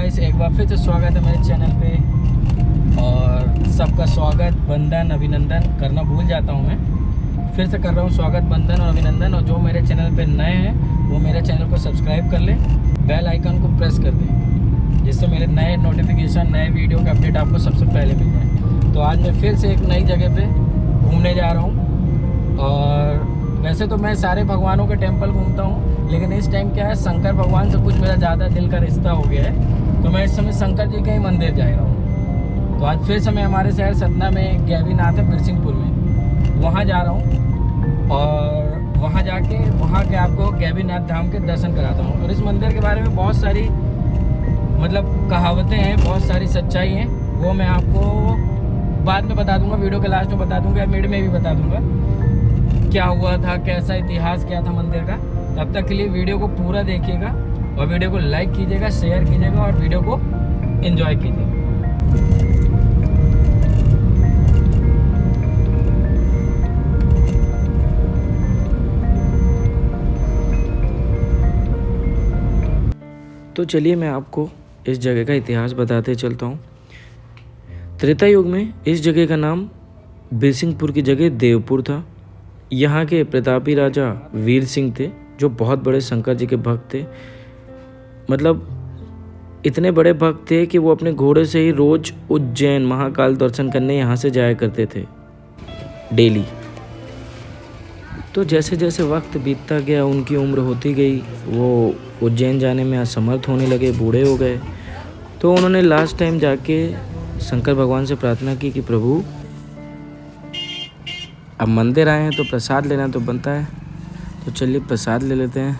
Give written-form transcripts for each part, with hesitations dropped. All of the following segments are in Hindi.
गाइस, एक बार फिर से स्वागत है मेरे चैनल पे। और सबका स्वागत, वंदन, अभिनंदन करना भूल जाता हूँ मैं। फिर से कर रहा हूँ स्वागत, वंदन और अभिनंदन। और जो मेरे चैनल पे नए हैं वो मेरे चैनल को सब्सक्राइब कर लें, बेल आइकन को प्रेस कर दें, जिससे मेरे नए नोटिफिकेशन, नए वीडियो के अपडेट आपको सबसे पहले मिल जाए। तो आज मैं फिर से एक नई जगह पे घूमने जा रहा हूँ। और वैसे तो मैं सारे भगवानों के टेम्पल घूमता हूँ, लेकिन इस टाइम क्या है, शंकर भगवान से कुछ मेरा ज़्यादा दिल का रिश्ता हो गया है। तो मैं इस समय शंकर जी के ही मंदिर जा रहा हूँ। तो आज फिर से मैं हमारे शहर सतना में गैवीनाथ है बिरसिंहपुर में, वहाँ जा रहा हूँ। और वहाँ जाके वहाँ के आपको गैवीनाथ धाम के दर्शन कराता हूँ। और इस मंदिर के बारे में बहुत सारी कहावतें हैं, बहुत सारी सच्चाई हैं। वो मैं आपको बाद में बता दूँगा, वीडियो के लास्ट में बता दूँगा, मिड में भी बता दूँगा क्या हुआ था, कैसा इतिहास क्या था मंदिर का। तब तक के लिए वीडियो को पूरा देखिएगा और वीडियो को लाइक कीजिएगा, शेयर कीजिएगा और वीडियो को एंजॉय कीजिएगा। तो चलिए मैं आपको इस जगह का इतिहास बताते चलता हूँ। त्रेता युग में इस जगह का नाम बिरसिंहपुर की जगह देवपुर था। यहाँ के प्रतापी राजा वीर सिंह थे, जो बहुत बड़े शंकर जी के भक्त थे। मतलब इतने बड़े भक्त थे कि वो अपने घोड़े से ही रोज उज्जैन महाकाल दर्शन करने यहाँ से जाया करते थे, डेली। तो जैसे जैसे वक्त बीतता गया, उनकी उम्र होती गई, वो उज्जैन जाने में असमर्थ होने लगे, बूढ़े हो गए। तो उन्होंने लास्ट टाइम जाके शंकर भगवान से प्रार्थना की कि प्रभु, अब मंदिर आए हैं तो प्रसाद लेना तो बनता है, तो चलिए प्रसाद ले लेते हैं।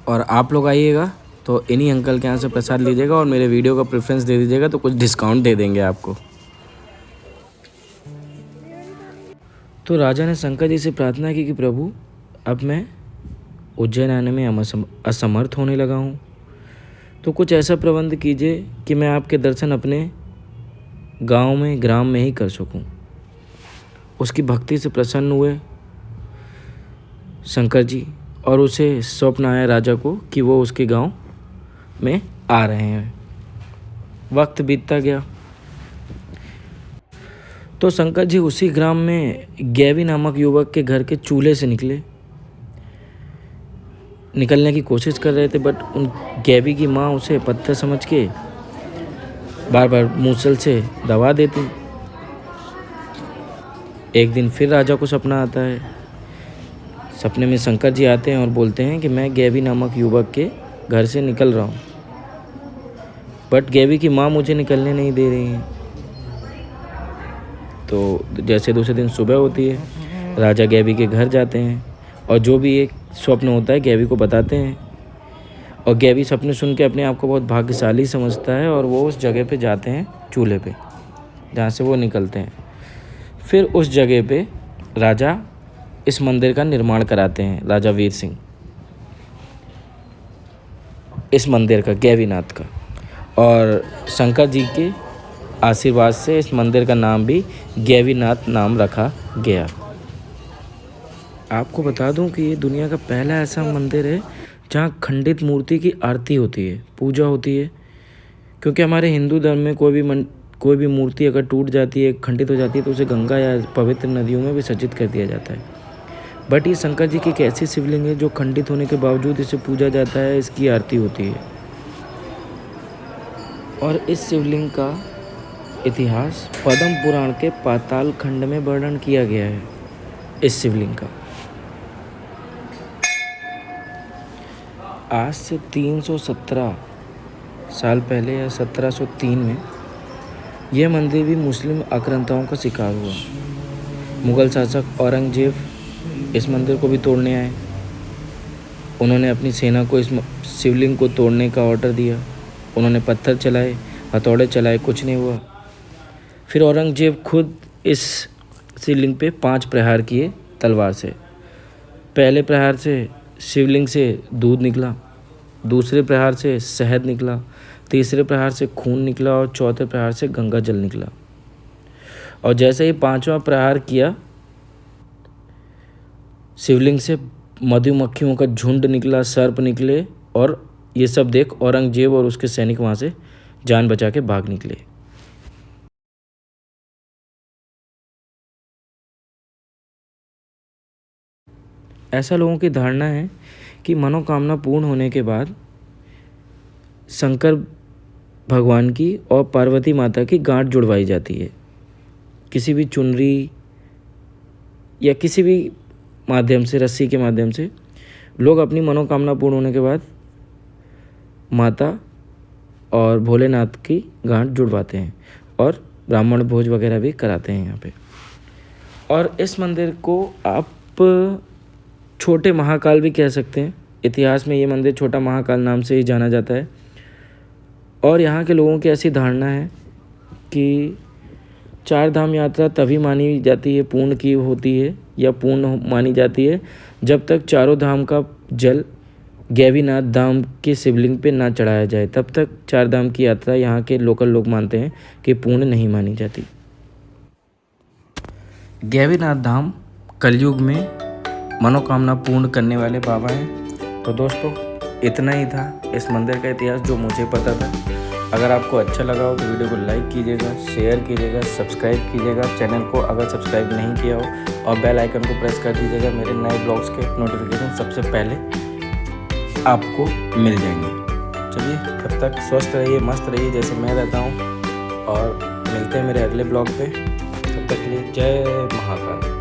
और आप लोग आइएगा तो इन्हीं अंकल के यहाँ से प्रसाद लीजिएगा और मेरे वीडियो का प्रेफरेंस दे दीजिएगा, तो कुछ डिस्काउंट दे देंगे आपको। तो राजा ने शंकर जी से प्रार्थना की कि प्रभु, अब मैं उज्जैन आने में असमर्थ होने लगा हूँ, तो कुछ ऐसा प्रबंध कीजिए कि मैं आपके दर्शन अपने गांव में, ग्राम में ही कर सकूँ। उसकी भक्ति से प्रसन्न हुए शंकर जी और उसे स्वप्न आया राजा को कि वो उसके गांव में आ रहे हैं। वक्त बीतता गया तो शंकर जी उसी ग्राम में गैवी नामक युवक के घर के चूल्हे से निकलने की कोशिश कर रहे थे। बट उन गैवी की माँ उसे पत्थर समझ के बार बार मूसल से दबा देती। एक दिन फिर राजा को सपना आता है। सपने में शंकर जी आते हैं और बोलते हैं कि मैं गैवी नामक युवक के घर से निकल रहा हूँ, बट गैवी की माँ मुझे निकलने नहीं दे रही हैं। तो जैसे दूसरे दिन सुबह होती है, राजा गैवी के घर जाते हैं और जो भी एक स्वप्न होता है गैवी को बताते हैं। और गैवी सपने सुन के अपने आप को बहुत भाग्यशाली समझता है और वो उस जगह पे जाते हैं, चूल्हे पे जहाँ से वो निकलते हैं। फिर उस जगह पे राजा इस मंदिर का निर्माण कराते हैं, राजा वीर सिंह, इस मंदिर का, गैवीनाथ का। और शंकर जी के आशीर्वाद से इस मंदिर का नाम भी गैवीनाथ नाम रखा गया। आपको बता दूं कि ये दुनिया का पहला ऐसा मंदिर है जहाँ खंडित मूर्ति की आरती होती है, पूजा होती है। क्योंकि हमारे हिंदू धर्म में कोई भी मूर्ति अगर टूट जाती है, खंडित हो जाती है, तो उसे गंगा या पवित्र नदियों में विसर्जित कर दिया जाता है। बट ये शंकर जी की एक ऐसी शिवलिंग है जो खंडित होने के बावजूद इसे पूजा जाता है, इसकी आरती होती है। और इस शिवलिंग का इतिहास पद्म पुराण के पाताल खंड में वर्णन किया गया है। इस शिवलिंग का आज से 317 साल पहले या 1703 में यह मंदिर भी मुस्लिम आक्रांताओं का शिकार हुआ। मुगल शासक औरंगजेब इस मंदिर को भी तोड़ने आए। उन्होंने अपनी सेना को इस शिवलिंग को तोड़ने का ऑर्डर दिया। उन्होंने पत्थर चलाए, हथौड़े चलाए, कुछ नहीं हुआ। फिर औरंगजेब खुद इस शिवलिंग पे 5 प्रहार किए तलवार से। पहले प्रहार से शिवलिंग से दूध निकला, दूसरे प्रहार से शहद निकला, तीसरे प्रहार से खून निकला और चौथे प्रहार से गंगा जल निकला। और जैसे ही 5वां प्रहार किया, शिवलिंग से मधुमक्खियों का झुंड निकला, सर्प निकले और ये सब देख औरंगजेब और उसके सैनिक वहाँ से जान बचा के भाग निकले। ऐसा लोगों की धारणा है कि मनोकामना पूर्ण होने के बाद शंकर भगवान की और पार्वती माता की गांठ जुड़वाई जाती है। किसी भी चुनरी या किसी भी माध्यम से, रस्सी के माध्यम से लोग अपनी मनोकामना पूर्ण होने के बाद माता और भोलेनाथ की गांठ जुड़वाते हैं और ब्राह्मण भोज वगैरह भी कराते हैं यहाँ पे। और इस मंदिर को आप छोटे महाकाल भी कह सकते हैं। इतिहास में ये मंदिर छोटा महाकाल नाम से ही जाना जाता है। और यहाँ के लोगों की ऐसी धारणा है कि 4 धाम यात्रा तभी मानी जाती है, पूर्ण की होती है या पूर्ण मानी जाती है, जब तक चारों धाम का जल गैवीनाथ धाम के शिवलिंग पे ना चढ़ाया जाए। तब तक 4 धाम की यात्रा यहाँ के लोकल लोग मानते हैं कि पूर्ण नहीं मानी जाती। गैवीनाथ धाम कलयुग में मनोकामना पूर्ण करने वाले बाबा हैं। तो दोस्तों, इतना ही था इस मंदिर का इतिहास जो मुझे पता था। अगर आपको अच्छा लगा हो तो वीडियो को लाइक कीजिएगा, शेयर कीजिएगा, सब्सक्राइब कीजिएगा चैनल को अगर सब्सक्राइब नहीं किया हो, और बेल आइकन को प्रेस कर दीजिएगा। मेरे नए ब्लॉग्स के नोटिफिकेशन सबसे पहले आपको मिल जाएंगे। चलिए, तब तक स्वस्थ रहिए, मस्त रहिए जैसे मैं रहता हूँ, और मिलते हैं मेरे अगले ब्लॉग पे। तब तक के लिए जय महाकाल।